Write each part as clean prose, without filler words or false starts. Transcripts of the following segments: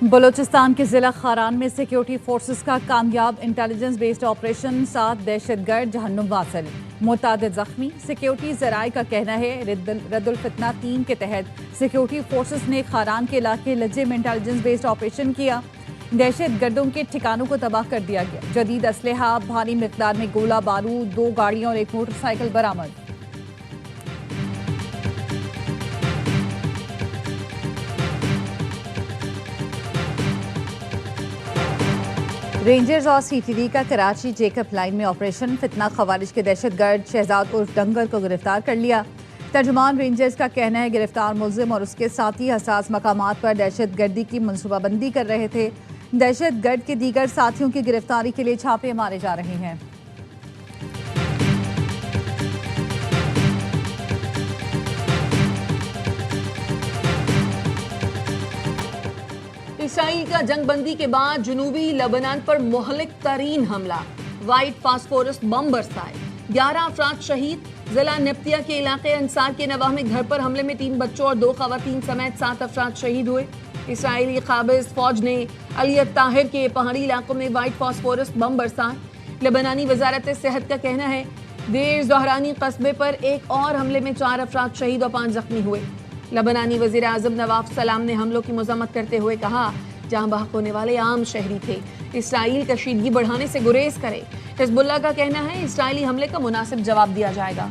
बलूचिस्तान के जिला खारान में सिक्योरिटी फोर्सेस का कामयाब इंटेलिजेंस बेस्ड ऑपरेशन 7 दहशतगर्द जहन्नुम वासिल, मुतादिद जख्मी। सिक्योरिटी जराये का कहना है रद्दुल फितना 3 के तहत सिक्योरिटी फोर्सेस ने खारान के इलाके लज्जे में इंटेलिजेंस बेस्ड ऑपरेशन किया। दहशतगर्दों के ठिकानों को तबाह कर दिया गया। जदीद असलहा, भारी मिकदार में गोला बारूद, 2 गाड़ियां और 1 मोटरसाइकिल बरामद। रेंजर्स और सीटीडी का कराची जेकब लाइन में ऑपरेशन। फितना खवारिज के दहशतगर्द शहजाद उर्फ डंगर को गिरफ्तार कर लिया। तर्जुमान रेंजर्स का कहना है गिरफ्तार मुलजिम और उसके साथी हसास मकामात पर दहशतगर्दी की मनसूबाबंदी कर रहे थे। दहशतगर्द के दीगर साथियों की गिरफ्तारी के लिए छापे मारे जा रहे हैं। इसराइल का जंगबंदी के बाद जुनूबी लेबनान पर मोहलिक तरीन हमला, वाइट फास्फोरस बम बरसाए, 11 अफराद शहीद। जिला नप्तिया के इलाके अंसार के नवाह में घर पर हमले में 3 बच्चों और 2 खवातीन समेत 7 अफराद शहीद हुए। इसराइली काबिज फौज ने अलियत ताहिर के पहाड़ी इलाकों में वाइट फास्फोरस बम बरसाए। लेबनानी वजारत सेहत का कहना है देर ज़हरानी कस्बे पर एक और हमले में 4 अफराद शहीद और 5 जख्मी हुए। लेबनानी वज़ीर आज़म नवाफ सलाम ने हमलों की मज़म्मत करते हुए कहा जहां बहक होने वाले आम शहरी थे, इसराइल कशीदगी बढ़ाने से गुरेज करे। हिज़्बुल्लाह का कहना है इसराइली हमले का मुनासिब जवाब दिया जाएगा।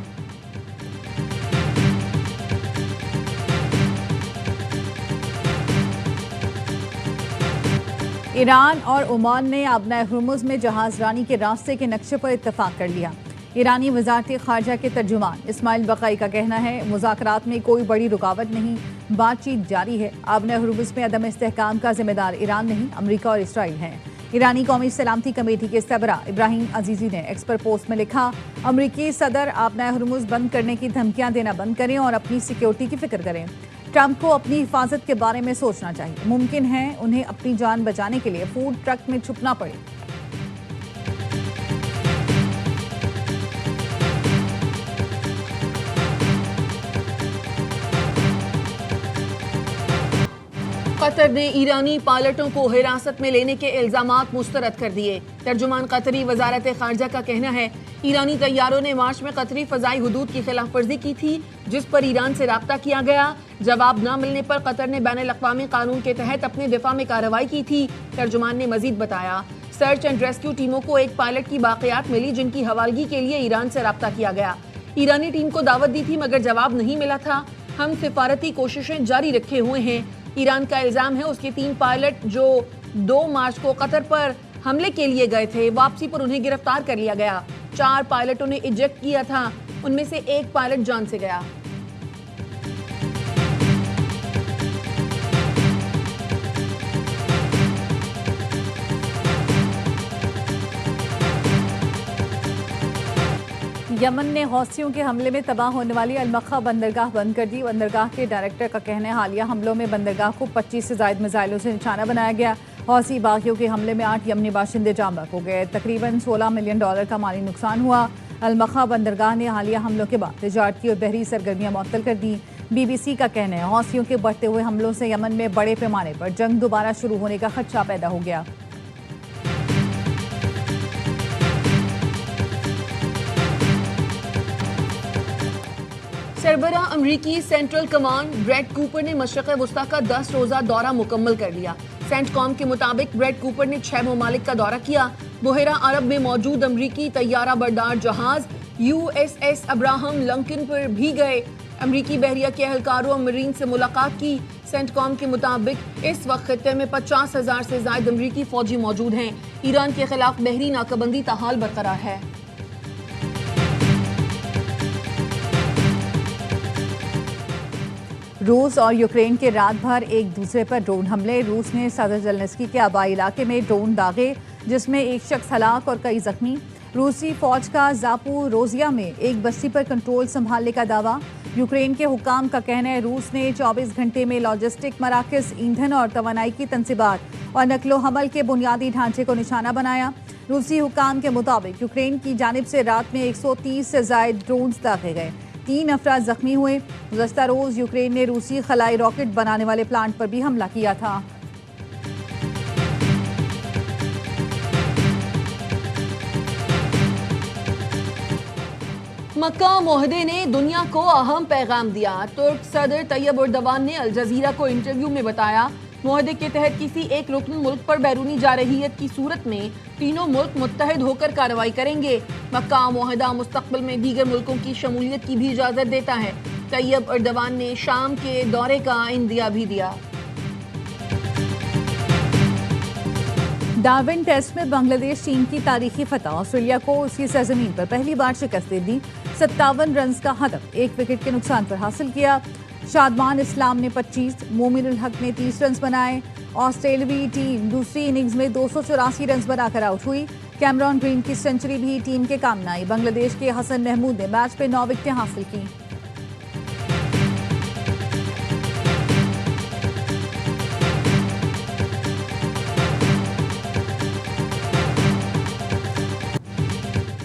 ईरान और ओमान ने आबनाए हुर्मुज़ में जहाज रानी के रास्ते के नक्शे पर इत्तफाक कर लिया। ईरानी वजारत खारजा के तर्जुमान इस्माइल बकाई का कहना है मुज़ाकरात में कोई बड़ी रुकावट नहीं, बातचीत जारी है। आबनाए हुर्मुज़ में अदम इस्तेहकाम का जिम्मेदार ईरान नहीं, अमरीका और इसराइल हैं। ईरानी कौमी सलामती कमेटी के सरबराह इब्राहिम अजीज़ी ने एक्स पर पोस्ट में लिखा अमरीकी सदर आबनाए हुर्मुज़ बंद करने की धमकियां देना बंद करें और अपनी सिक्योरिटी की फिक्र करें। ट्रंप को अपनी हिफाजत के बारे में सोचना चाहिए। मुमकिन है उन्हें अपनी जान बचाने के लिए फूड ट्रक में छुपना पड़े। कतर ने ईरानी पायलटों को हिरासत में लेने के इल्जामात मुस्तरद कर दिए। तर्जुमान कतरी वजारत खारजा का कहना है ईरानी तैयारों ने मार्च में कतरी फजाई हुदूद की खिलाफ वर्जी की थी, जिस पर ईरान से राब्ता किया गया। जवाब न मिलने पर कतर ने बैनुल-अक़वामी कानून के तहत अपने दिफा में कार्रवाई की थी। तर्जुमान ने मजीद बताया सर्च एंड रेस्क्यू टीमों को एक पायलट की बाक़ियात मिली जिनकी हवालगी के लिए ईरान से राब्ता किया गया। ईरानी टीम को दावत दी थी मगर जवाब नहीं मिला था। हम सिफारती कोशिशें जारी रखे हुए हैं। ईरान का इल्जाम है उसके 3 पायलट जो 2 मार्च को कतर पर हमले के लिए गए थे, वापसी पर उन्हें गिरफ्तार कर लिया गया। 4 पायलटों ने इजेक्ट किया था, उनमें से 1 पायलट जान से गया। यमन ने हौसियों के हमले में तबाह होने वाली अलमक्खा बंदरगाह बंद कर दी। बंदरगाह के डायरेक्टर का कहना है हालिया हमलों में बंदरगाह को 25 से ज़ायद मिसाइलों से निशाना बनाया गया। हौसी बागियों के हमले में 8 यमनी बाशिंदे जाम बहक हो गए। तकरीबन $16 मिलियन का माली नुकसान हुआ। अलमक्खा बंदरगाह ने हालिया हमलों के बाद तिजारती और बहरी सरगर्मियाँ मुअत्तल कर दी। BBC का कहना है हौसियों के बढ़ते हुए हमलों से यमन में बड़े पैमाने पर जंग दोबारा शुरू होने का खदशा पैदा हो गया। सरबराह अमरीकी सेंट्रल कमांड ब्रैड कूपर ने मशरक़ वस्ता का 10 रोज़ा दौरा मुकम्मल कर लिया। सेंटकॉम के मुताबिक ब्रैड कूपर ने 6 ममालिक का दौरा किया। बुहेरा अरब में मौजूद अमरीकी तैयारा बरदार जहाज USS अब्राहम लिंकन पर भी गए। अमरीकी बहरिया के एहलकारों और मरीन से मुलाकात की। सेंटकॉम के मुताबिक इस वक्त खित्ते में 50,000 से ज़ायद अमरीकी फौजी मौजूद हैं। ईरान के खिलाफ बहरी नाकाबंदी ताहाल बरकरार है। रूस और यूक्रेन के रात भर एक दूसरे पर ड्रोन हमले। रूस ने सदर ज़ेलेंस्की के आबाई इलाके में ड्रोन दागे जिसमें एक शख्स हलाक और कई जख्मी। रूसी फौज का ज़ापोरोज़िया में एक बस्ती पर कंट्रोल संभालने का दावा। यूक्रेन के हुकाम का कहना है रूस ने 24 घंटे में लॉजिस्टिक मराकज़, ईंधन और तवानाई की तंसीबात और नकलो हमल के बुनियादी ढांचे को निशाना बनाया। रूसी हुकाम के मुताबिक यूक्रेन की जानिब से रात में 130 से ज़ायद ड्रोन दागे गए। 3 अफराद जख्मी हुए। गुज़श्ता रोज़ यूक्रेन ने रूसी खलाई रॉकेट बनाने वाले प्लांट पर भी हमला किया था। मक्का मुअहदे ने दुनिया को अहम पैगाम दिया। तुर्क सदर तैयब एर्दोगान ने अल जजीरा को इंटरव्यू में बताया, मुअहदे के तहत किसी एक रुकन मुल्क पर बैरूनी जारहियत की सूरत में तीनों मुल्क मुत्तहिद होकर कार्रवाई करेंगे। मक्का मुअहदा मुस्तकबिल में दीगर मुल्कों की शमूलियत की भी इजाजत देता है। तैयब एर्दोगान ने शाम के दौरे का इंदिया भी दिया। डार्विन टेस्ट में बांग्लादेश टीम की तारीखी फतह, ऑस्ट्रेलिया को उसकी सरजमीन पर पहली बार शिकस्त दे दी। 57 रन का हदफ 1 विकेट के नुकसान पर हासिल किया। शादमान इस्लाम ने 25, मोमिनुल हक ने 30 रन बनाए। ऑस्ट्रेलियावी टीम दूसरी इनिंग्स में 284 रन बनाकर आउट हुई। कैमरॉन ग्रीन की सेंचुरी भी टीम के काम न आई। बांग्लादेश के हसन महमूद ने मैच में 9 विकेटें हासिल की।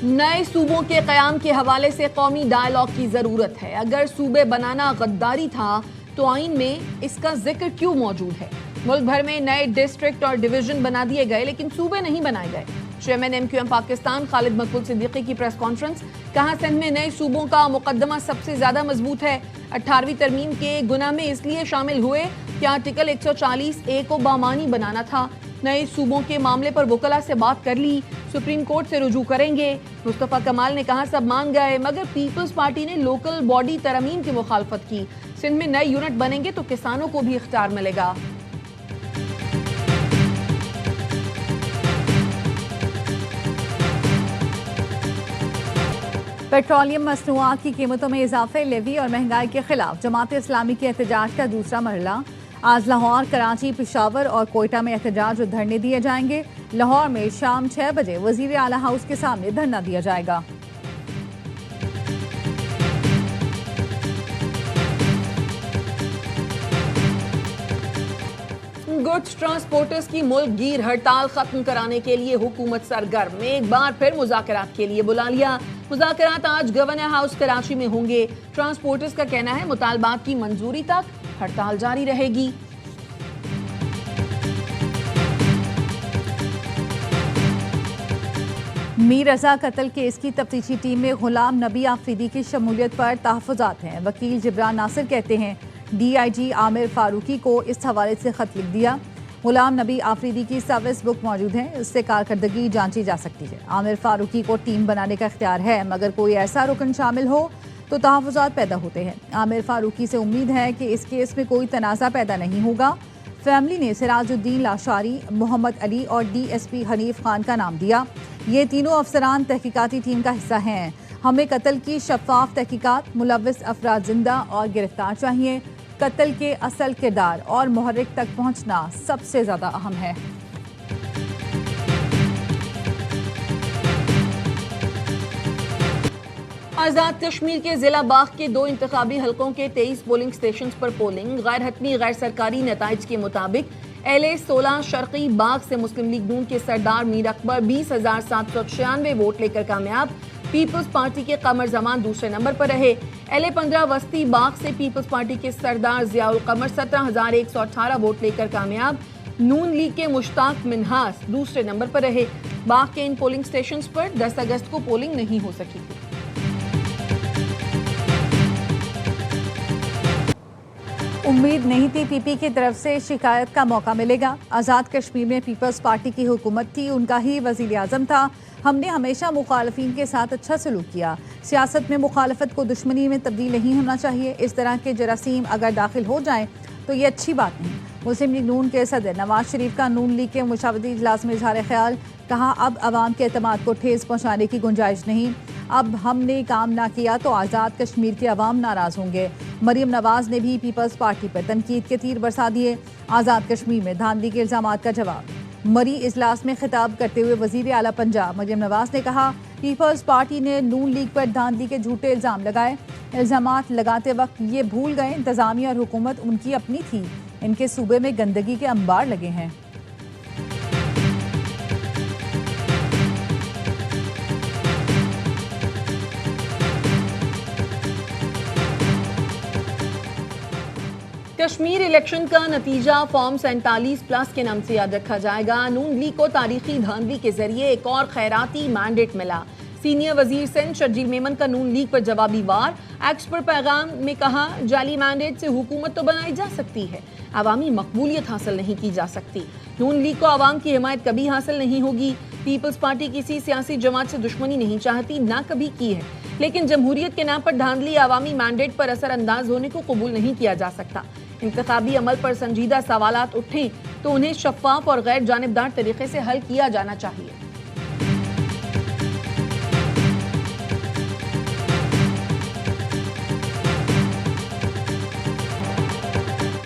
नए सूबों के कयाम के हवाले से कौमी डायलॉग की जरूरत है। अगर सूबे बनाना गद्दारी था तो आइन में इसका जिक्र क्यों मौजूद है? मुल्क भर में नए डिस्ट्रिक्ट और डिवीजन बना दिए गए लेकिन सूबे नहीं बनाए गए। चेयरमैन MQM पाकिस्तान खालिद मकबूल सिद्दीकी की प्रेस कॉन्फ्रेंस, कहा सिंध में नए सूबों का मुकदमा सबसे ज्यादा मजबूत है। 18वीं तरमीम के गुना में इसलिए शामिल हुए कि आर्टिकल 140A को बामानी बनाना था। नए सूबों के मामले पर वकला से बात कर ली, सुप्रीम कोर्ट से रुजू करेंगे। मुस्तफा कमाल ने कहा सब मान गए मगर पीपल्स पार्टी ने लोकल बॉडी तरमीम की मुखालफत की। सिंध में नए यूनिट बनेंगे तो किसानों को भी इख्तियार मिलेगा। पेट्रोलियम मसनूआत की कीमतों में इजाफे, लेवी और महंगाई के खिलाफ जमात इस्लामी के एहतजाज का दूसरा मरहला। आज लाहौर, कराची, पेशावर और कोयटा में एहतजाज और धरने दिए जाएंगे। लाहौर में शाम 6 बजे वजीर आला हाउस के सामने धरना दिया जाएगा। गुड्स ट्रांसपोर्टर्स की मुल्क गिर हड़ताल खत्म कराने के लिए हुकूमत सरगर्म। एक बार फिर मुज़ाकरात के लिए बुला लिया। मुज़ाकरात आज गवर्नर हाउस कराची में होंगे। ट्रांसपोर्टर्स का कहना है मुतालबात की मंजूरी तक हड़ताल जारी रहेगी। मीर रजा कत्ल केस की तफ्तीशी टीम में गुलाम नबी आफरीदी की शमूलियत पर तहफ़्फ़ुज़ात हैं। वकील जिब्रान नासिर कहते हैं DIG आमिर फारूकी को इस हवाले से खत लिख दिया। गुलाम नबी आफरीदी की सर्विस बुक मौजूद है, इससे कारकर्दगी जांची जा सकती है। आमिर फारूकी को टीम बनाने का इख्तियार है मगर कोई ऐसा रुकन शामिल हो तो तहफ़्फ़ुज़ात पैदा होते हैं। आमिर फारूकी से उम्मीद है कि इस केस में कोई तनाज़ा पैदा नहीं होगा। फैमिली ने सिराजुद्दीन लाशारी, मोहम्मद अली और DSP हनीफ खान का नाम दिया। ये तीनों अफसरान तहकीकाती टीम का हिस्सा हैं। हमें कत्ल की शफाफ तहकीकात, मुलव्विस अफराद जिंदा और गिरफ्तार चाहिए। कत्ल के असल किरदार और मुहर्रिक तक पहुंचना सबसे ज्यादा अहम है। आज़ाद कश्मीर के जिला बाग के 2 इंतखाबी हलकों के 23 पोलिंग स्टेशन पर पोलिंग। गैर हतमी गैर सरकारी नताइज के मुताबिक LA 16 शर्की बाग से मुस्लिम लीग नून के सरदार मीर अकबर 20,796 वोट लेकर कामयाब। पीपल्स पार्टी के कमर जमान दूसरे नंबर पर रहे। LA 15 वस्ती बाग से पीपल्स पार्टी के सरदार जियाउल कमर 17,118 वोट लेकर कामयाब। नून लीग के मुश्ताक मिन्हास दूसरे नंबर पर रहे। बाग के इन पोलिंग स्टेशन पर 10 अगस्त को पोलिंग नहीं हो सकी थी। उम्मीद नहीं थी PP की तरफ से शिकायत का मौका मिलेगा। आज़ाद कश्मीर में पीपल्स पार्टी की हुकूमत थी, उनका ही वज़ीर आज़म था। हमने हमेशा मुखालफिन के साथ अच्छा सलूक किया। सियासत में मुखालफत को दुश्मनी में तब्दील नहीं होना चाहिए। इस तरह के जरासीम अगर दाखिल हो जाएं तो ये अच्छी बात नहीं। मुस्लिम लीग नून के सदर नवाज शरीफ का नून लीग के मुशावरती इजलास में इजहार ख्याल, कहा अब अवाम के एतमाद को ठेस पहुँचाने की गुंजाइश नहीं। अब हमने काम ना किया तो आज़ाद कश्मीर के अवाम नाराज़ होंगे। मरीम नवाज ने भी पीपल्स पार्टी पर तनकीद के तीर बरसा दिए। आज़ाद कश्मीर में धांधली के इल्ज़ामात का जवाब। मरी इजलास में खिताब करते हुए वज़ीर आला पंजाब मरीम नवाज ने कहा पीपल्स पार्टी ने नून लीग पर धांधली के झूठे इल्ज़ाम लगाए। इल्ज़ामात लगाते वक्त ये भूल गए इंतज़ामिया और हुकूमत उनकी अपनी थी। इनके सूबे में गंदगी के अंबार लगे हैं। कश्मीर इलेक्शन का नतीजा फॉर्म 47+ के नाम से याद रखा जाएगा। नून लीग को तारीखी धांधली के जरिए एक और खैराती मैंडेट मिला। सीनियर वजीर सिंध शर्जील मेमन का नून लीग पर जवाबी वार। एक्ट पर पैगाम में कहा, जाली मैंडेट से हुकूमत तो बनाई जा सकती है, अवामी मकबूलियत हासिल नहीं की जा सकती। नून लीग को अवाम की हिमायत कभी हासिल नहीं होगी। पीपल्स पार्टी किसी सियासी जमात से दुश्मनी नहीं चाहती, ना कभी की है, लेकिन जमहूरियत के नाम पर धांधली अवामी मैंडेट पर असरअंदाज होने को कबूल नहीं किया जा सकता। इंतखाबी अमल पर संजीदा सवालात उठें तो उन्हें शफाफ और गैर जानिबदार तरीके से हल किया जाना चाहिए।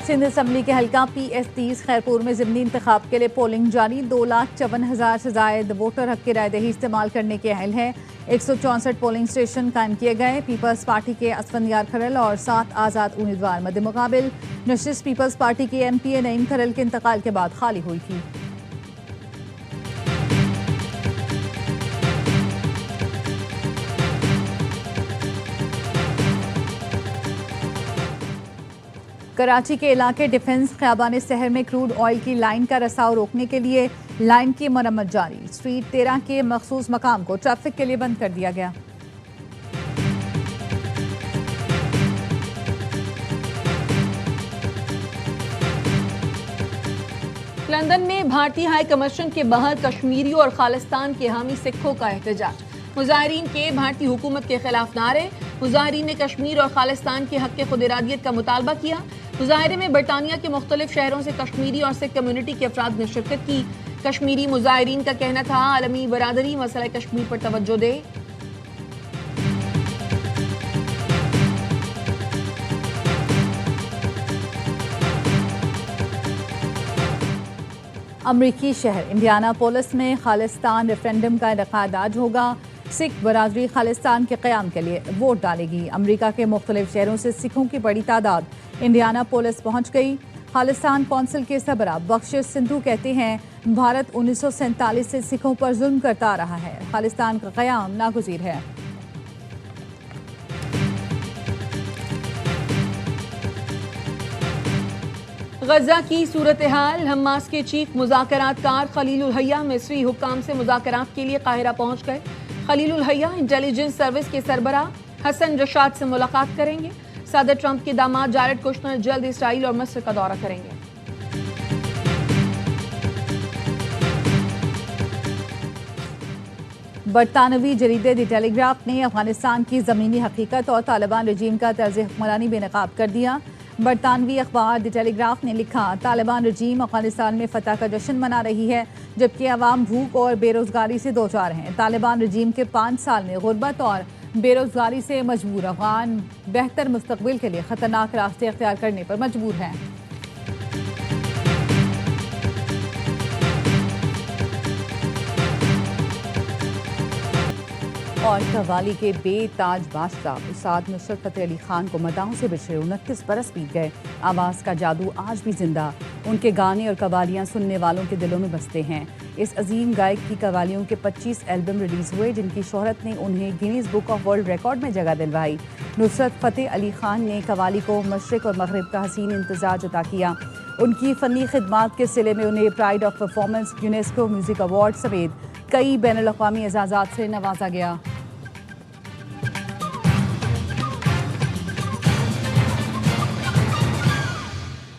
सिंध असम्बली के हल्का PS30 खैरपुर में ज़िमनी इंतखाब के लिए पोलिंग जारी। 2,54,000 से जायद वोटर हक की रायदही इस्तेमाल करने के अहल हैं। 164 पोलिंग स्टेशन कायम किए गए। पीपल्स पार्टी के असफंदियार खरल और 7 आज़ाद उम्मीदवार मद्दे मुकाबिल। नशिस्त पीपल्स पार्टी की MPA नईम खरल के इंतकाल के बाद खाली हुई थी। कराची के इलाके डिफेंस ख़ियाबान शहर में क्रूड ऑयल की लाइन का रसाव रोकने के लिए लाइन की मरम्मत जारी। स्ट्रीट 13 के मखसूस मकाम को ट्रैफिक के लिए बंद कर दिया गया। लंदन में भारतीय हाई कमीशन के बाहर कश्मीरी और खालिस्तान के हामी सिखों का एहतजाज। मुजाहिरीन के भारतीय हुकूमत के खिलाफ नारे। मुजाहिरीन ने कश्मीर और खालिस्तान के हक खुद इरादियत का मुतालबा किया। मुजाहिरे में बरतानिया के मुख्तलिफ शहरों से कश्मीरी और सिख कम्युनिटी के अफराद ने शिरकत की। कश्मीरी मुजाहिरीन का कहना था, आलमी बरादरी मसला कश्मीर पर तवज्जो दे। अमरीकी शहर इंडियानापोलिस में खालिस्तान रेफरेंडम का इनेकाद आज होगा। सिख बरादरी खालिस्तान के क़याम के लिए वोट डालेगी। अमरीका के मुख्तलिफ शहरों से सिखों की बड़ी तादाद इंडियानापोलिस पहुंच गई। खालिस्तान कौंसिल के सरबराह बख्शिश सिंधु कहते हैं, भारत 1947 से सिखों पर जुल्म करता आ रहा है। खालिस्तान का क़याम नागुज़ीर है। गजा की सूरत हाल। हमास के चीफ मुज़ाकरातकार खलीलुल हय्या मिस्री हुक्काम से मुज़ाकरात के लिए काहिरा पहुंच गए। खलीलुल हय्या इंटेलिजेंस सर्विस के सरबराह हसन रशाद से मुलाकात करेंगे। सदर ट्रंप के दामाद जारेड कुश्नर जल्द इसराइल और मिस्र का दौरा करेंगे। बरतानवी जरीदे द टेलीग्राफ ने अफगानिस्तान की ज़मीनी हकीकत और तालिबान रजीम का तर्ज हुक्मरानी बेनकाब कर दिया। बरतानवी अखबार द टेलीग्राफ ने लिखा, तालिबान रजीम अफगानिस्तान में फतह का जश्न मना रही है, जबकि अवाम भूख और बेरोजगारी से दो चार हैं। तालिबान रजीम के 5 साल में गुर्बत और बेरोजगारी से मजबूर अफगान बेहतर मुस्तकबिल के लिए खतरनाक रास्ते अख्तियार करने पर मजबूर हैं। और कव्वाली के बेताज बादशाह उस्ताद नुसरत फतेह अली खान को मदाओं से बिछड़े 29 बरस बीत गए। आवाज़ का जादू आज भी जिंदा। उनके गाने और कव्वालियाँ सुनने वालों के दिलों में बसते हैं। इस अजीम गायक की कव्वालियों के 25 एल्बम रिलीज़ हुए, जिनकी शोहरत ने उन्हें Guinness book of world record में जगह दिलवाई। नुसरत फतेह अली खान ने कव्वाली को मशरिक़ और मगरिब का हसीन इम्तिज़ाज अता किया। उनकी फ़नी खिदमात के सिले में उन्हें pride of performance, UNESCO music award समेत कई बैनुल अक़वामी एजाज़ात से नवाजा गया।